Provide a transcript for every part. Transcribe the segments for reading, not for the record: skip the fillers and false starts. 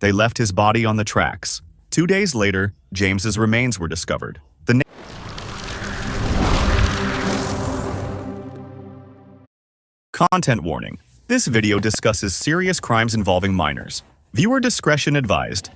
They left his body on the tracks. 2 days later, James's remains were discovered. Content warning. This video discusses serious crimes involving minors. Viewer discretion advised.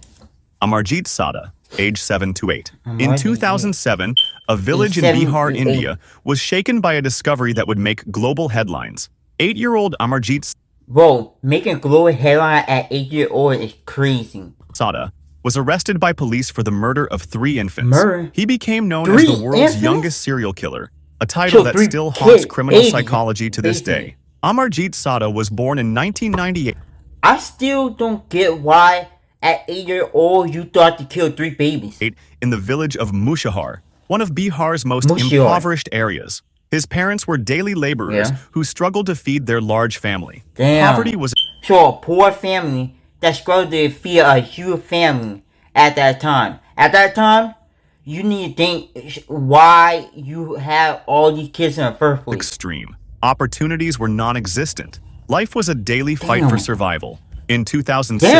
Amarjit Sada, age 7 to 8. In 2007, a village in Bihar, India, was shaken by a discovery that would make global headlines. 8-year-old Amarjit Bro, making a global headline at 8-year-old is crazy. Sada was arrested by police for the murder of 3 infants. Murder? He became known as the world's youngest serial killer, a title that still haunts criminal psychology to this day. Amarjit Sada was born in 1998. I still don't get why at 8-year-old you thought to kill 3 babies. In the village of Mushahar, one of Bihar's most impoverished areas. His parents were daily laborers who struggled to feed their large family. Poverty was so a poor family that struggled to feed a huge family at that time. At that time, you need to think why you have all these kids in the first place. Extreme. Opportunities were non-existent. Life was a daily fight for survival. In 2006,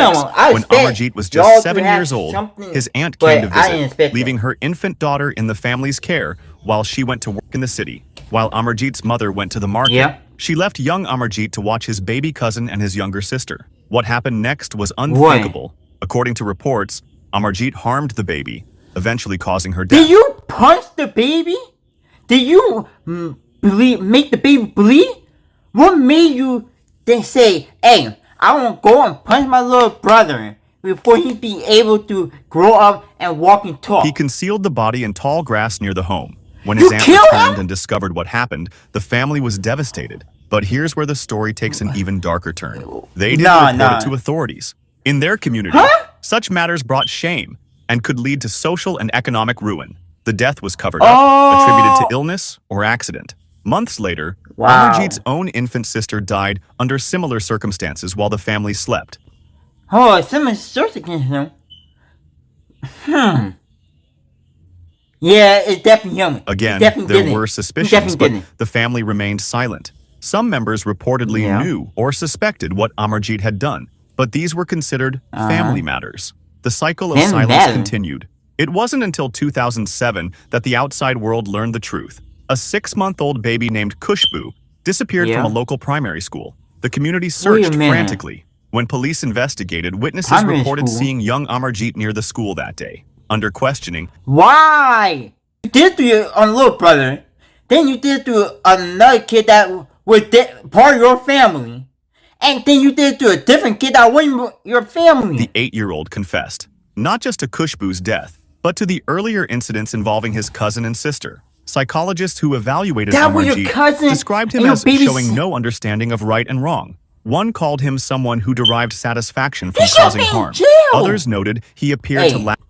when Amarjit was just 7 years old, his aunt came to visit, leaving her infant daughter in the family's care while she went to work in the city. While Amarjit's mother went to the market, she left young Amarjit to watch his baby cousin and his younger sister. What happened next was unthinkable. According to reports, Amarjit harmed the baby, eventually causing her death. Did you punch the baby? Did you make the baby bleed? What made you then say, hey, I want to go and punch my little brother before he be able to grow up and walk and talk? He concealed the body in tall grass near the home. When his aunt returned and discovered what happened, the family was devastated. But here's where the story takes an even darker turn. They didn't report it to authorities. In their community, such matters brought shame and could lead to social and economic ruin. The death was covered up, attributed to illness or accident. Months later, Amarjit's own infant sister died under similar circumstances while the family slept. Oh, similar circumstances? Yeah, it's definitely him. Again, there were suspicions, but the family remained silent. Some members reportedly knew or suspected what Amarjit had done, but these were considered family matters. The cycle of silence continued. It wasn't until 2007 that the outside world learned the truth. A 6-month-old baby named Kushbu disappeared from a local primary school. The community searched frantically. When police investigated, witnesses reported seeing young Amarjit near the school that day. Under questioning, why? You did to your little brother, then you did to another kid that was part of your family, and then you did to a different kid that wasn't your family. The 8-year-old confessed, not just to Kushbu's death, but to the earlier incidents involving his cousin and sister. Psychologists who evaluated Amarjit described him as showing no understanding of right and wrong. One called him someone who derived satisfaction from causing harm. Others noted he appeared to lack.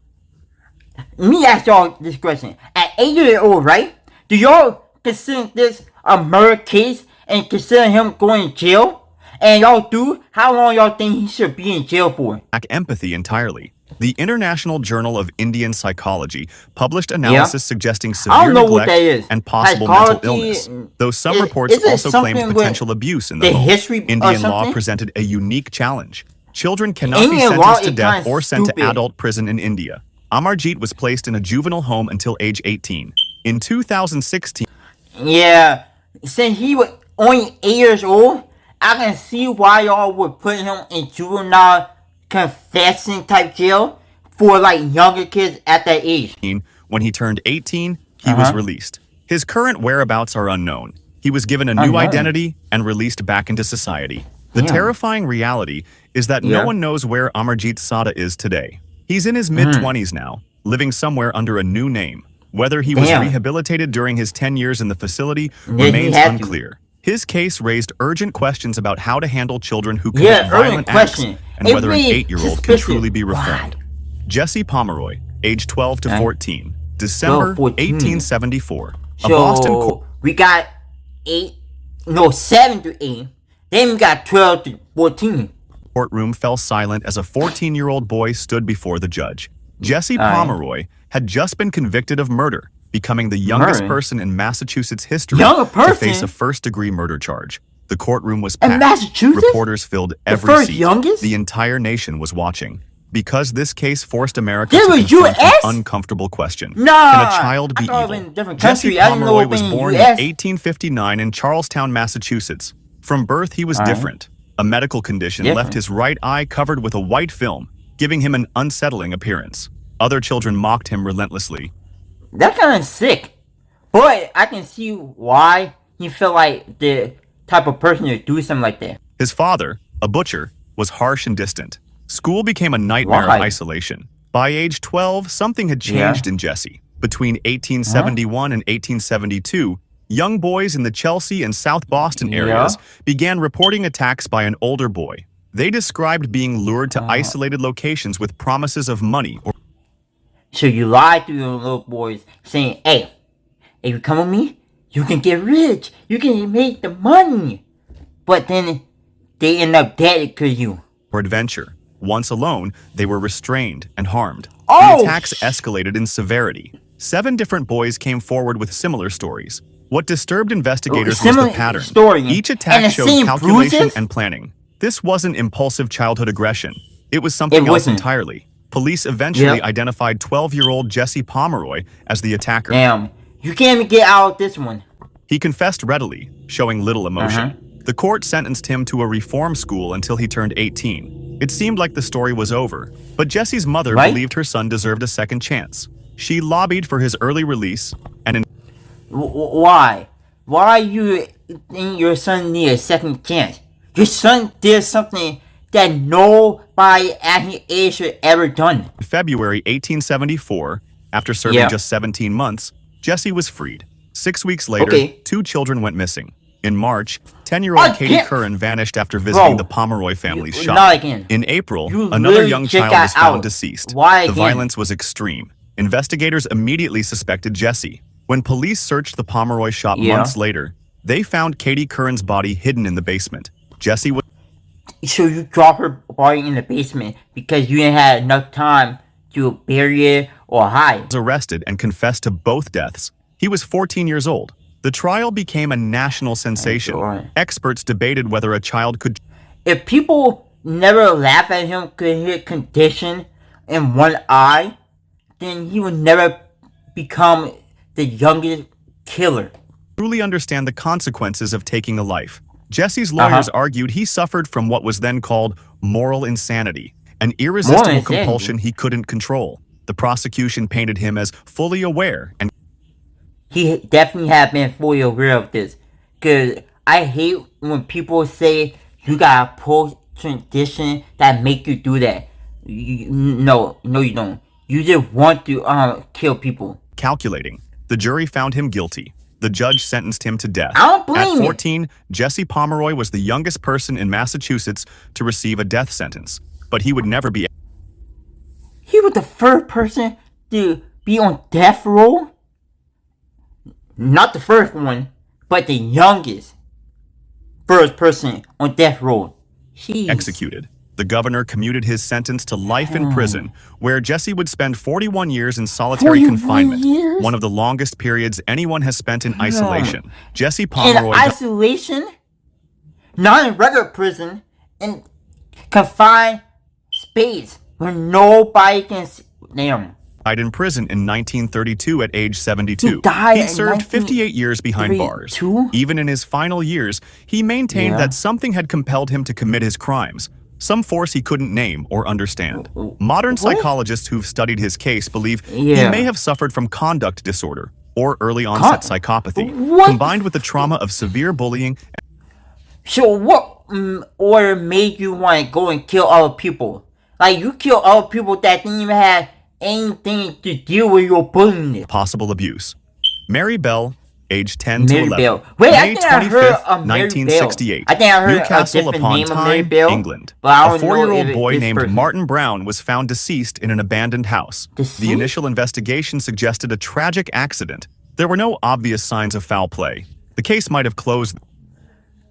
Let me ask y'all this question. At 8-year-old, right? Do y'all consider this a murder case and consider him going to jail? And y'all do? How long y'all think he should be in jail for? Lack empathy entirely. The International Journal of Indian Psychology published analysis suggesting severe neglect and possible mental illness, though some reports also claimed potential abuse in the home. Indian law presented a unique challenge. Children cannot be sentenced to death or sent to adult prison in India. Amarjit was placed in a juvenile home until age 18. In 2016... Yeah, since he was only 8 years old, I can see why y'all would put him in juvenile confessing type jail for like younger kids at that age. When he turned 18, he was released. His current whereabouts are unknown. He was given a new identity and released back into society. The terrifying reality is that no one knows where Amarjit Sada is today. He's in his mid-20s now, living somewhere under a new name. Whether he was rehabilitated during his 10 years in the facility remains unclear. His case raised urgent questions about how to handle children who commit violent acts and whether an 8-year-old can truly be reformed. Jesse Pomeroy, age 12 to 14, December 1874. So, Boston we got 7 to 8. Then we got 12 to 14. Courtroom fell silent as a 14-year-old boy stood before the judge. Jesse Pomeroy had just been convicted of murder, becoming the youngest person in Massachusetts history to face a first-degree murder charge. The courtroom was packed. Reporters filled every seat. The entire nation was watching. Because this case forced America This to was confront US? an uncomfortable question. Nah, Can a child be I thought it evil? was in a different Jesse country. I didn't know Pomeroy it was was in born in US. 1859 in Charlestown, Massachusetts. From birth, he was different. A medical condition left his right eye covered with a white film, giving him an unsettling appearance. Other children mocked him relentlessly. That's kind of sick. But I can see why he felt like the type of person to do something like that. His father, a butcher, was harsh and distant. School became a nightmare of isolation. By age 12, something had changed in Jesse. Between 1871 and 1872, young boys in the Chelsea and South Boston areas began reporting attacks by an older boy. They described being lured to isolated locations with promises of money. So you lied to your little boys saying, hey, if you come with me, you can get rich. You can make the money. But then they end up dead because of you. Or adventure. Once alone, they were restrained and harmed. Oh, the attacks escalated in severity. 7 different boys came forward with similar stories. What disturbed investigators was the pattern. Each attack showed calculation and planning. This wasn't impulsive childhood aggression. It was something else entirely. Police eventually identified 12-year-old Jesse Pomeroy as the attacker. Damn, you can't even get out of this one. He confessed readily, showing little emotion. The court sentenced him to a reform school until he turned 18. It seemed like the story was over, but Jesse's mother believed her son deserved a second chance. She lobbied for his early release and... Why? Why you think your son need a second chance? Your son did something that nobody at his age should ever done. In February 1874, after serving just 17 months, Jesse was freed. 6 weeks later, 2 children went missing. In March, 10-year-old Katie Curran vanished after visiting the Pomeroy family's shop. In April, another young child was found deceased. The violence was extreme. Investigators immediately suspected Jesse. When police searched the Pomeroy shop months later, they found Katie Curran's body hidden in the basement. Jesse was... So you dropped her body in the basement because you didn't have enough time to bury it or hide. Was arrested and confessed to both deaths. He was 14 years old. The trial became a national sensation. Experts debated whether a child could... If people never laugh at him because he had condition in one eye, then he would never become the youngest killer. Truly understand the consequences of taking a life. Jesse's lawyers argued he suffered from what was then called moral insanity, an irresistible compulsion he couldn't control. The prosecution painted him as fully aware and... He definitely had been fully aware of this. Because I hate when people say you got a post-condition that make you do that. No, you don't. You just want to kill people. Calculating. The jury found him guilty. The judge sentenced him to death. I don't blame At 14, Jesse Pomeroy was the youngest person in Massachusetts to receive a death sentence. But he would never be... He was the first person to be on death row? Not the first one, but the youngest first person on death row. Jeez. Executed. The governor commuted his sentence to life in prison, where Jesse would spend 41 years in solitary confinement, one of the longest periods anyone has spent in isolation. Jesse Pomeroy... In isolation? Not in regular prison, in confined space where nobody can see them. Died in prison in 1932 at age 72. He served 58 years behind bars. Even in his final years, he maintained that something had compelled him to commit his crimes. Some force he couldn't name or understand. Modern psychologists who've studied his case believe he may have suffered from conduct disorder or early onset psychopathy, combined with the trauma of severe bullying. So what order made you want to go and kill other people? Like you kill other people that didn't even have anything to deal with your bullying. Possible abuse. Mary Bell, age 10 to 11. Bell. Wait, May 25th, 1968. I think I heard Newcastle a different upon name of Mary Tyne, Bell, England. But I A don't 4-year-old know boy named person. Martin Brown was found deceased in an abandoned house. The initial investigation suggested a tragic accident. There were no obvious signs of foul play. The case might have closed.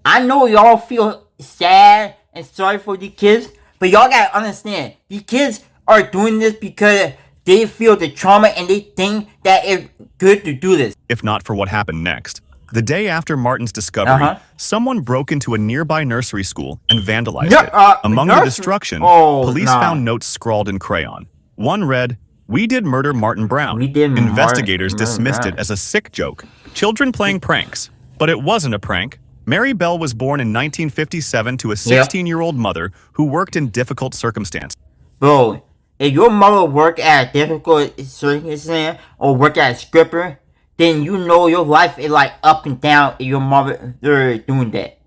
I know y'all feel sad and sorry for the kids, but y'all gotta understand, these kids are doing this because they feel the trauma and they think that it's good to do this. If not for what happened next. The day after Martin's discovery, someone broke into a nearby nursery school and vandalized it. Among the destruction, police found notes scrawled in crayon. One read, "We did murder Martin Brown." Investigators dismissed it as a sick joke, children playing pranks. But it wasn't a prank. Mary Bell was born in 1957 to a 16-year-old mother who worked in difficult circumstances. Bro, if your mother worked at a difficult circumstance or worked at a stripper, then you know your life is like up and down if your mother doing that.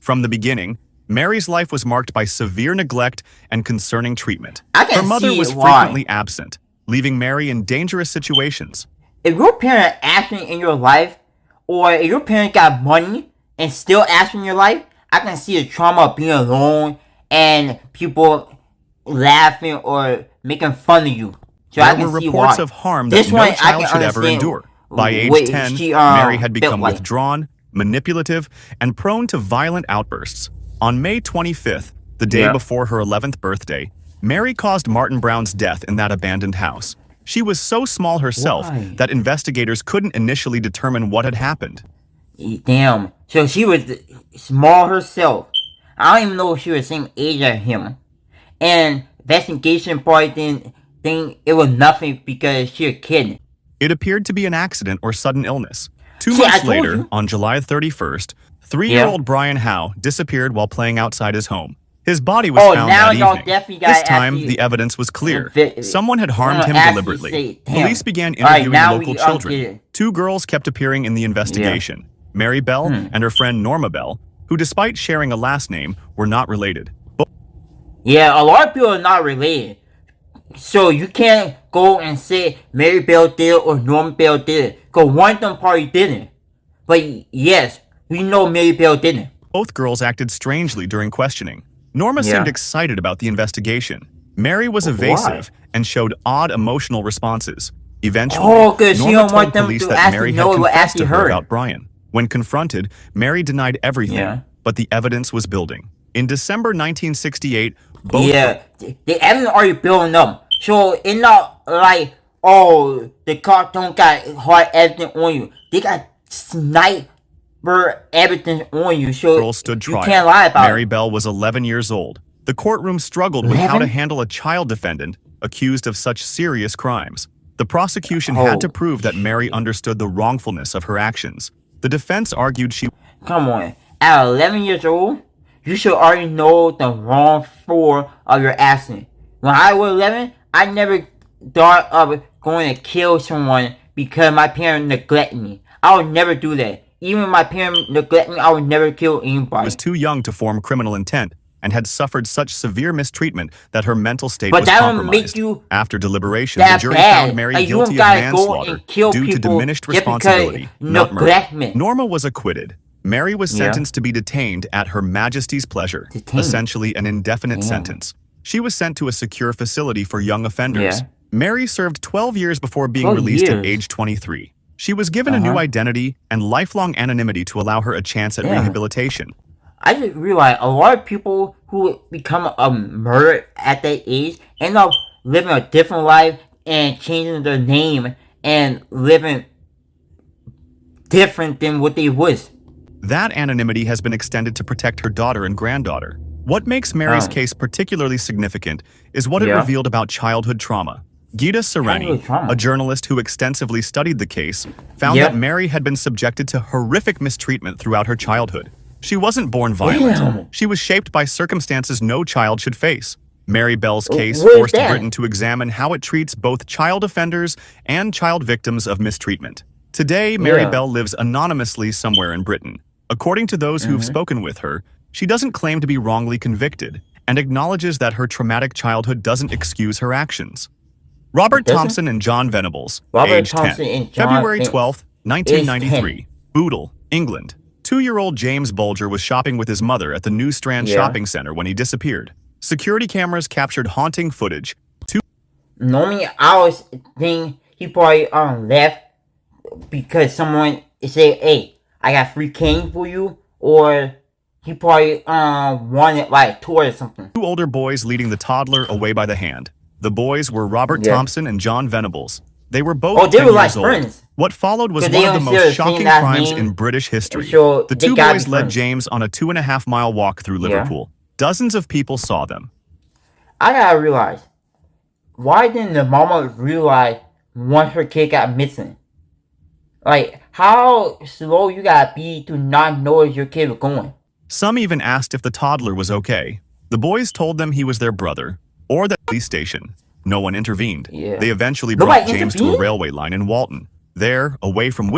From the beginning, Mary's life was marked by severe neglect and concerning treatment. Her mother was frequently absent, leaving Mary in dangerous situations. If your parent absent in your life, or if your parent got money and still absent in your life, I can see the trauma of being alone and people laughing or making fun of you. So there were reports of harm that no child should ever endure. By age 10, Mary had become withdrawn, manipulative, and prone to violent outbursts. On May 25th, the day before her 11th birthday, Mary caused Martin Brown's death in that abandoned house. She was so small herself that investigators couldn't initially determine what had happened. Damn. So she was small herself. I don't even know if she was the same age as him. And investigation party didn't think it was nothing because she was a kid. It appeared to be an accident or sudden illness. 2 months later, on July 31st, 3-year-old Brian Howe disappeared while playing outside his home. His body was found that evening. This time, the evidence was clear. Someone had harmed him deliberately. Police began interviewing local children. 2 girls kept appearing in the investigation. Mary Bell and her friend Norma Bell, who despite sharing a last name, were not related. Yeah, a lot of people are not related. So you can't go and say Mary Bell did it or Norma Bell did it. Because one of them probably didn't. But yes, we know Mary Bell didn't. Both girls acted strangely during questioning. Norma seemed excited about the investigation. Mary was evasive and showed odd emotional responses. Eventually, Norma told police that Mary had confessed to her about Brian. When confronted, Mary denied everything, but the evidence was building. In December 1968, both... the evidence already building up. So it's not like, oh, the cops don't got hard evidence on you. They got sniper evidence on you, so girls stood trial. You can't lie about Mary Bell was 11 years old. The courtroom struggled with how to handle a child defendant accused of such serious crimes. The prosecution had to prove that Mary understood the wrongfulness of her actions. The defense argued she... Come on, at 11 years old, you should already know the wrongful of your actions. When I was 11, I never thought of going to kill someone because my parents neglected me. I would never do that. Even if my parents neglect me, I would never kill anybody. Was too young to form criminal intent and had suffered such severe mistreatment that her mental state was compromised. After deliberation, the jury found Mary guilty of manslaughter due to diminished responsibility. Norma was acquitted. Mary was sentenced to be detained at Her Majesty's pleasure, essentially an indefinite sentence. She was sent to a secure facility for young offenders. Mary served 12 years before being released at age 23. She was given a new identity and lifelong anonymity to allow her a chance at rehabilitation. I just realized a lot of people who become a murderer at that age end up living a different life and changing their name and living different than what they was. That anonymity has been extended to protect her daughter and granddaughter. What makes Mary's case particularly significant is what it revealed about childhood trauma. Gita Sereni, a journalist who extensively studied the case, found that Mary had been subjected to horrific mistreatment throughout her childhood. She wasn't born violent. She was shaped by circumstances no child should face. Mary Bell's case forced Britain to examine how it treats both child offenders and child victims of mistreatment. Today, Mary Bell lives anonymously somewhere in Britain. According to those who've spoken with her, she doesn't claim to be wrongly convicted and acknowledges that her traumatic childhood doesn't excuse her actions. Robert Thompson and John Venables, age 10, February 12, 1993, Bootle, England. 2-year-old James Bulger was shopping with his mother at the New Strand Shopping Center when he disappeared. Security cameras captured haunting footage. Normally, I was thinking he probably left because someone said, "Hey, I got free cane for you," or he probably wanted like a tour or something. 2 older boys leading the toddler away by the hand. The boys were Robert Thompson and John Venables. They were both they 10 were years like old. friends. What followed was 'Cause one they of the don't most share the shocking same last crimes name, in British history. so The they two gotta boys be led friends. James on a 2.5-mile walk through Liverpool. Dozens of people saw them. I gotta realize, why didn't the mama realize once her kid got missing? Like, how slow you gotta be to not know where your kid was going? Some even asked if the toddler was okay. The boys told them he was their brother, or the police station. No one intervened. Yeah. They eventually Nobody brought James to a intervened? railway line in Walton. There, away from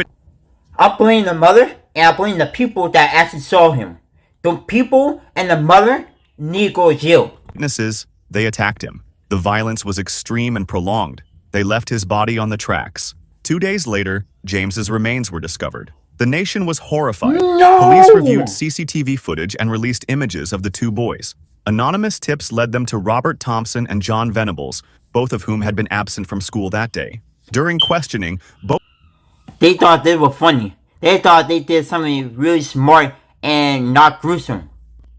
I blame the mother, and I blame the people that actually saw him. The people and the mother need to go to jail. witnesses, they attacked him. The violence was extreme and prolonged. They left his body on the tracks. 2 days later, James's remains were discovered. The nation was horrified. No! Police reviewed CCTV footage and released images of the two boys. Anonymous tips led them to Robert Thompson and John Venables, both of whom had been absent from school that day. During questioning, They thought they were funny. They thought they did something really smart and not gruesome.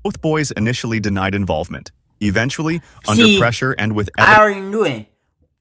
both boys initially denied involvement. Eventually, See, under pressure and with I evidence, already knew it.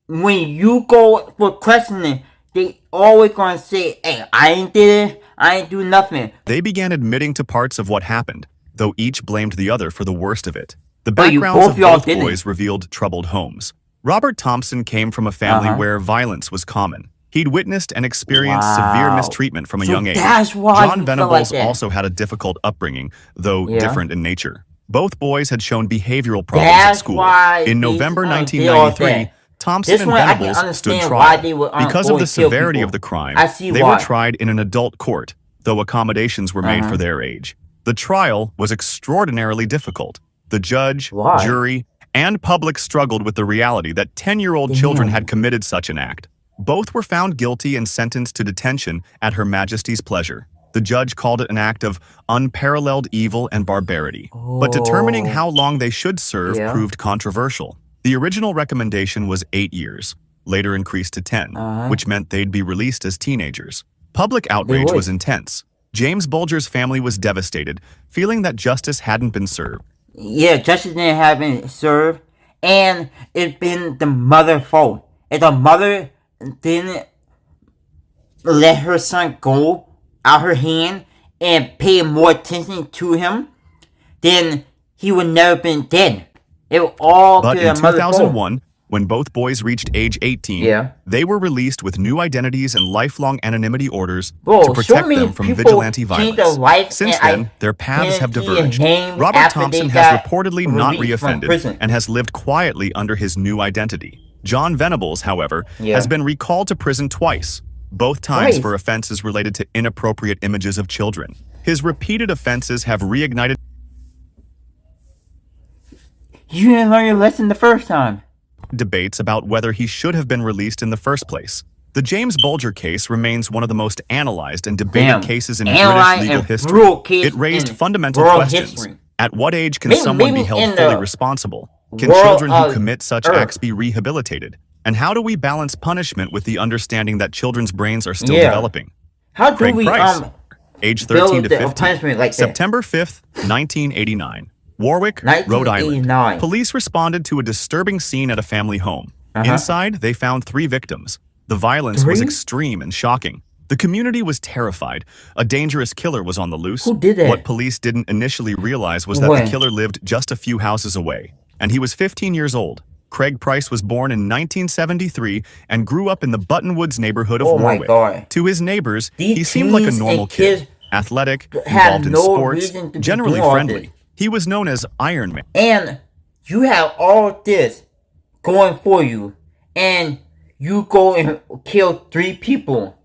When you go for questioning, they always gonna say, "Hey, I ain't did it. I ain't do nothing." they began admitting to parts of what happened, though each blamed the other for the worst of it. The But you backgrounds both of y'all both didn't. boys revealed troubled homes. Robert Thompson came from a family where violence was common. He'd witnessed and experienced severe Wow. mistreatment from a So young age. that's why John you feel Venables like that. also had a difficult upbringing, though Yeah. different in nature. Both boys had shown behavioral problems at That's school. why In they- November they all 1993, said. Thompson This and one I can Venables stood understand trial. why they would Because go of the and kill severity people. of the crime, I see they why. were tried in an adult court, though accommodations were made for their age. The trial was extraordinarily difficult. The judge, Why? jury, and public struggled with the reality that 10-year-old children had committed such an act. Both were found guilty and sentenced to detention at Her Majesty's pleasure. The judge called it an act of unparalleled evil and barbarity. But determining how long they should serve Yeah. proved controversial. The original recommendation was 8 years, later increased to 10, which meant they'd be released as teenagers. Public outrage would. was intense. James Bulger's family was devastated, feeling that justice hadn't been served. Yeah, justice didn't have been served, and it's been the mother's fault. If the mother didn't let her son go out her hand and pay more attention to him, then he would never been dead. It was all But to in the mother's fault. 2001, when both boys reached age 18, Yeah. they were released with new identities and lifelong ananimity orders Bro, to so protect many them from people vigilante change violence. their life Since and then, their paths have identity and diverged. name Robert after Thompson they has got reportedly not released from reoffended prison. and has lived quietly under his new identity. John Venables, however, has been recalled to prison twice, both times Twice? for offenses related to inappropriate images of children. His repeated offenses have reignited You didn't learn your lesson the first time. debates about whether he should have been released in the first place. The James Bulger case remains one of the most analyzed and debated Damn. cases in Analyzed British legal and history. brutal case It raised in fundamental world questions. history. At what age can Maybe- someone be maybe held in fully the responsible? Can world children who of commit such Earth. acts be rehabilitated? And how do we balance punishment with the understanding that children's brains are still Yeah. developing? How do Craig we Price, age 13 to build the 15, punishment like that? September 5th, 1989. Warwick, Rhode Island. 1989. Police responded to a disturbing scene at a family home. Inside, they found 3 victims. The violence was 3? extreme and shocking. The community was terrified. A dangerous killer was on the loose. Who did that? What police didn't initially realize was that When? the killer lived just a few houses away, and he was 15 years old. Craig Price was born in 1973 and grew up in the Buttonwoods neighborhood of Oh my Warwick. God. To his neighbors, These he seemed like a teens normal and kid, kids athletic, had involved in no sports, reason to be generally doing all friendly. this. He was known as Iron Man. And you have all this going for you, and you go and kill 3 people.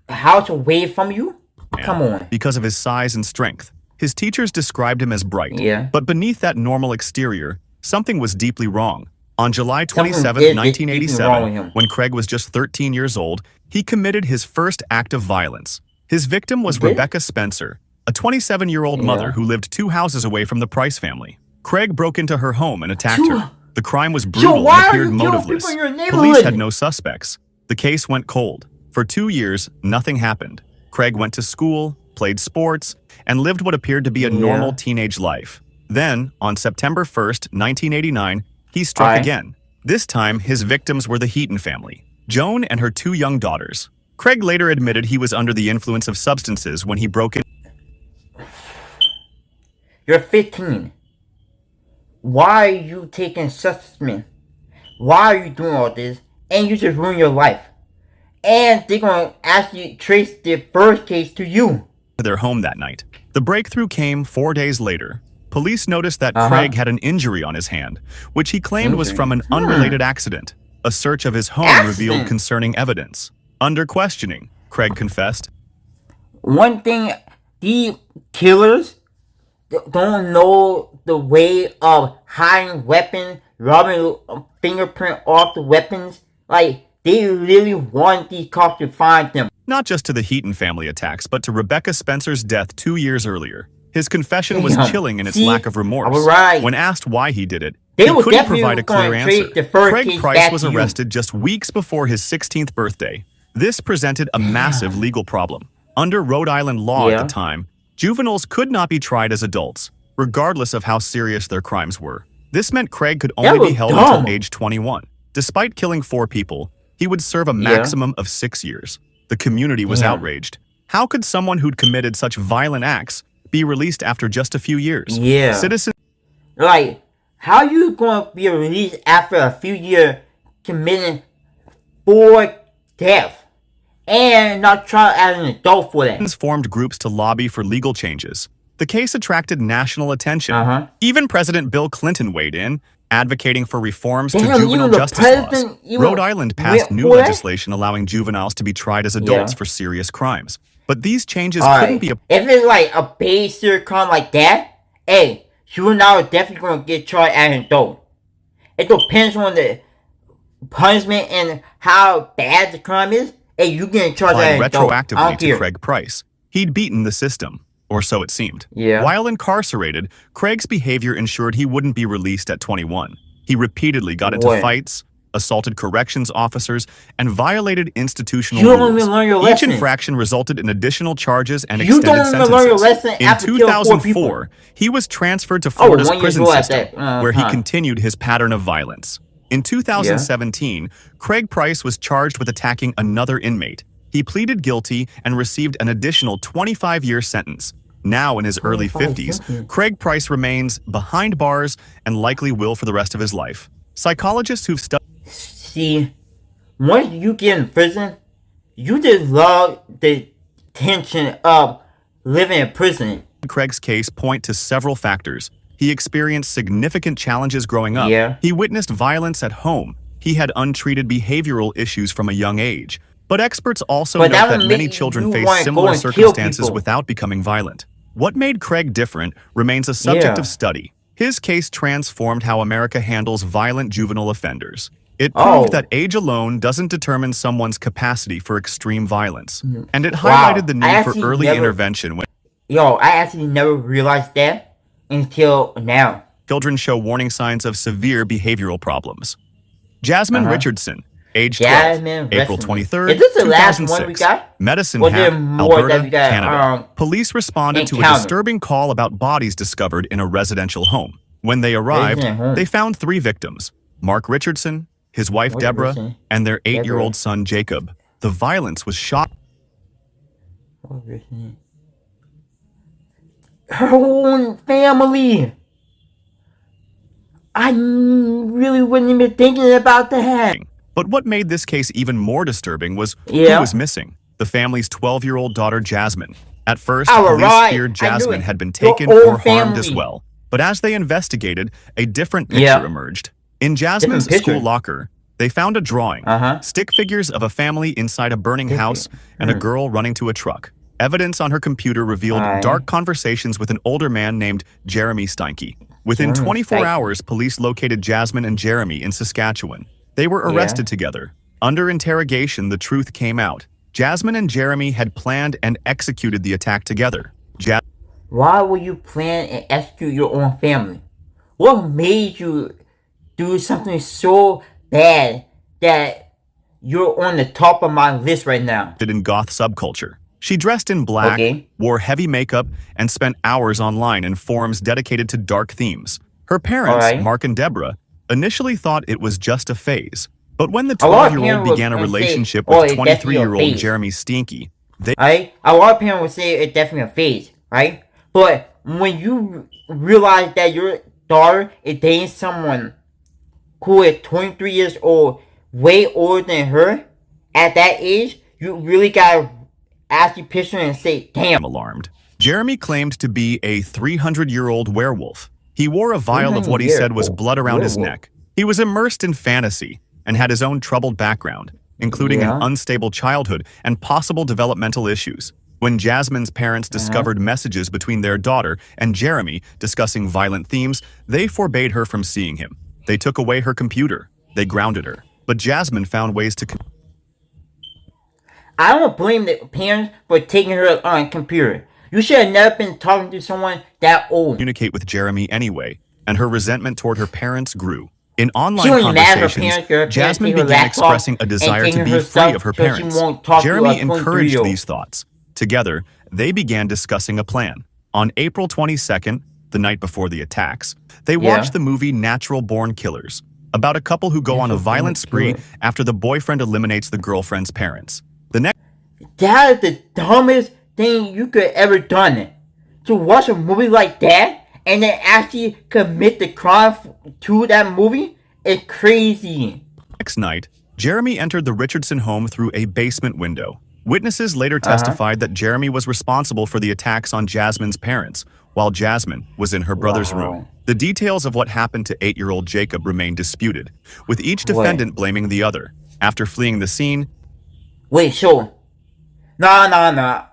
House away from you? Come on. Because of his size and strength. His teachers described him as bright. Yeah. But beneath that normal exterior, something was deeply wrong. On July 27, Something did deeply wrong with 1987, him. when Craig was just 13 years old, he committed his first act of violence. His victim was Did? Rebecca Spencer, a 27-year-old mother who lived 2 houses away from the Price family. Craig broke into her home and attacked her. The crime was brutal why and are appeared you killing motiveless. people in your Police neighborhood? had no suspects. The case went cold. For 2 years, nothing happened. Craig went to school, played sports, and lived what appeared to be a normal teenage life. Then, on September 1st, 1989, he struck Aye. again. This time, his victims were the Heaton family, Joan and her 2 young daughters. Craig later admitted he was under the influence of substances when he broke in. You're 15. Why are you taking substance? Why are you doing all this? And you just ruin your life. And they're going to actually trace the first case to you. Their home that night. The breakthrough came 4 days later. Police noticed that Craig had an injury on his hand, which he claimed was from an unrelated accident. A search of his home revealed concerning evidence. Under questioning, Craig confessed, one thing, the killers don't know the way of hiding weapons, rubbing a fingerprint off the weapons. Like, they really want these cops to find them. Not just to the Heaton family attacks, but to Rebecca Spencer's death 2 years earlier. His confession was chilling in its lack of remorse. When asked why he did it, he couldn't provide a clear answer. Craig Price was arrested just weeks before his 16th birthday. This presented a massive legal problem. Under Rhode Island law at the time, juveniles could not be tried as adults, regardless of how serious their crimes were. This meant Craig could only be held until age 21. Despite killing 4 people, he would serve a maximum of 6 years. The community was outraged. How could someone who'd committed such violent acts be released after just a few years? Citizens, like, how are you going to be released after a few years committing 4 deaths and not tried as an adult for that? Formed groups to lobby for legal changes. The case attracted national attention. Even President Bill Clinton weighed in, advocating for reforms to juvenile justice laws. Rhode Island passed new legislation allowing juveniles to be tried as adults for serious crimes. But these changes couldn't be... If it's like a basic crime like that, hey, juvenile is definitely going to get charged as an adult. It depends on the punishment and how bad the crime is. Hey, you getting charged as an adult. Retroactively to Craig Price. He'd beaten the system. Or so it seemed. While incarcerated, Craig's behavior ensured he wouldn't be released at 21. He repeatedly got into fights, assaulted corrections officers, and violated institutional rules. Each infraction resulted in additional charges and extended sentences. In 2004, he was transferred to Florida's prison system, where he continued his pattern of violence. In 2017, Craig Price was charged with attacking another inmate. He pleaded guilty and received an additional 25-year sentence. Now in his early 50s, Craig Price remains behind bars and likely will for the rest of his life. Psychologists who've studied... See, once you get in prison, you just love the tension of living in prison. Craig's case point to several factors. He experienced significant challenges growing up. He witnessed violence at home. He had untreated behavioral issues from a young age. But experts also note that many children face similar circumstances without becoming violent. What made Craig different remains a subject of study. His case transformed how America handles violent juvenile offenders. It proved that age alone doesn't determine someone's capacity for extreme violence. And it highlighted the need for early intervention when... I actually never realized that until now. Children show warning signs of severe behavioral problems. Jasmine Richardson, age 12, April 23rd, Is this the last one we got? Medicine Hat, Alberta, Canada. Police responded to a disturbing call about bodies discovered in a residential home. When they arrived, they found 3 victims, Mark Richardson, his wife Deborah, and their 8-year-old son Jacob. The violence was shocking. Her own family. I really wasn't even thinking about that. But what made this case even more disturbing was who was missing. The family's 12-year-old daughter, Jasmine. At first, police feared Jasmine had been taken or harmed as well. But as they investigated, a different picture emerged. In Jasmine's school locker, they found a drawing, stick figures of a family inside a burning house, and a girl running to a truck. Evidence on her computer revealed dark conversations with an older man named Jeremy Steinke. Within 24 hours, police located Jasmine and Jeremy in Saskatchewan. They were arrested together. Under interrogation, the truth came out. Jasmine and Jeremy had planned and executed the attack together. Why would you plan and execute your own family? What made you do something so bad that you're on the top of my list right now? In goth subculture. She dressed in black, wore heavy makeup, and spent hours online in forums dedicated to dark themes. Her parents, Mark and Deborah, initially thought it was just a phase. But when the A lot of 12-year-old parents began a would say, relationship "Oh, with it's definitely a 23-year-old phase." Jeremy Stinky, they Right? A lot of parents would say it's definitely a phase, right? But when you realize that your daughter is dating someone who is 23 years old, way older than her, at that age, you really gotta ask your picture and say, damn. alarmed. Jeremy claimed to be a 300-year-old werewolf. He wore a vial of what he 300 said was blood around his werewolf. neck. He was immersed in fantasy and had his own troubled background, including an unstable childhood and possible developmental issues. When Jasmine's parents discovered messages between their daughter and Jeremy discussing violent themes, they forbade her from seeing him. They took away her computer. They grounded her. But Jasmine found ways to I don't blame the parents for taking her on computer. You should have never been talking to someone that old. communicate with Jeremy anyway, and her resentment toward her parents grew. In She online was mad at her conversations, parents. Jasmine Take her began laptop expressing a and desire taking to be herself free of her so she parents. won't talk to Jeremy a encouraged 23-year-old. these thoughts. Together, they began discussing a plan. On April 22nd, the night before the attacks, they watched the movie Natural Born Killers, about a couple who go on a violent spree after the boyfriend eliminates the girlfriend's parents. The next That is the dumbest thing you could ever done. To watch a movie like that and then actually commit the crime to that movie is crazy. night, Jeremy entered the Richardson home through a basement window. Witnesses later testified that Jeremy was responsible for the attacks on Jasmine's parents, while Jasmine was in her brother's room. The details of what happened to 8-year-old Jacob remain disputed, with each defendant blaming the other. After fleeing the scene, Wait, so... No.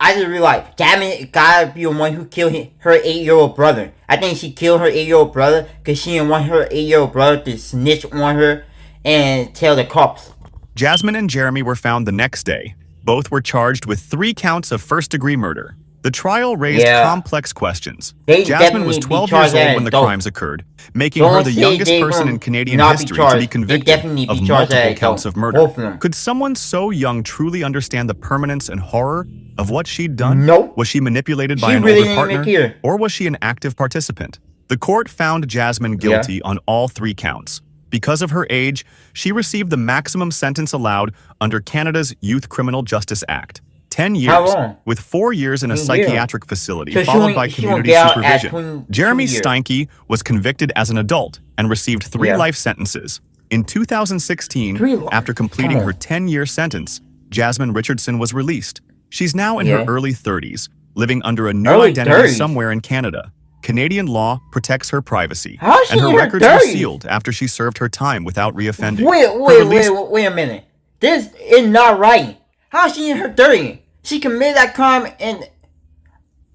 I just realized Jasmine gotta be the one who killed her 8-year-old brother. I think she killed her 8-year-old brother because she didn't want her 8-year-old brother to snitch on her and tell the cops. Jasmine and Jeremy were found the next day. Both were charged with 3 counts of first-degree murder. The trial raised complex questions. They Jasmine was definitely 12 be years charged old when the as crimes occurred, making her Don't the say youngest they person gonna in Canadian not be history to charged. be They convicted definitely be of charged multiple as counts of both murder. of them. Could someone so young truly understand the permanence and horror of what she'd done? Nope. Was she manipulated by She an really older didn't partner, even care. or was she an active participant? The court found Jasmine guilty on all 3 counts. Because of her age, she received the maximum sentence allowed under Canada's Youth Criminal Justice Act. 10 years, How long? with 4 years in a 10 years. psychiatric facility, So she followed won't- by she won't community get out at supervision. 22 Jeremy years. Steinke was convicted as an adult and received 3 life sentences. In 2016, 3 life? after completing Come her on. 10-year sentence, Jasmine Richardson was released. She's now in her early 30s, living under a new Early identity 30s? somewhere in Canada. Canadian law protects her privacy, How is she and her in her records were 30s? sealed after she served her time without reoffending. Wait a minute. This is not right. How is she in her 30s? She committed that crime and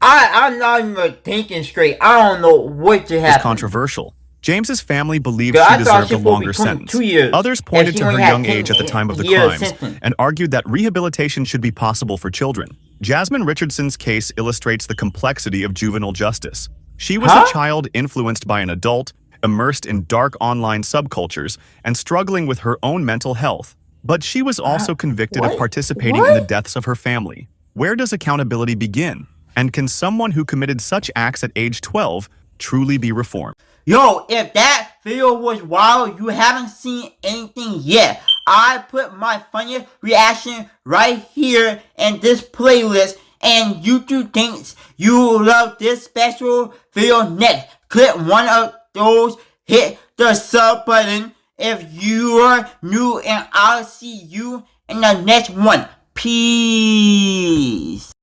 I'm not even thinking straight. I don't know what just Is happened. controversial. James's family believed Girl, she I thought deserved she a was supposed to longer be sentence. 22 years. Others And pointed she to her only had young 10 age at the time of the years crimes sentence. and argued that rehabilitation should be possible for children. Jasmine Richardson's case illustrates the complexity of juvenile justice. She was a child influenced by an adult, immersed in dark online subcultures, and struggling with her own mental health. But she was also convicted of participating in the deaths of her family. Where does accountability begin? And can someone who committed such acts at age 12 truly be reformed? Yo, if that video was wild, you haven't seen anything yet. I put my funniest reaction right here in this playlist, and YouTube thinks you love this special video next. Click one of those, hit the sub button if you are new, and I'll see you in the next one. Peace.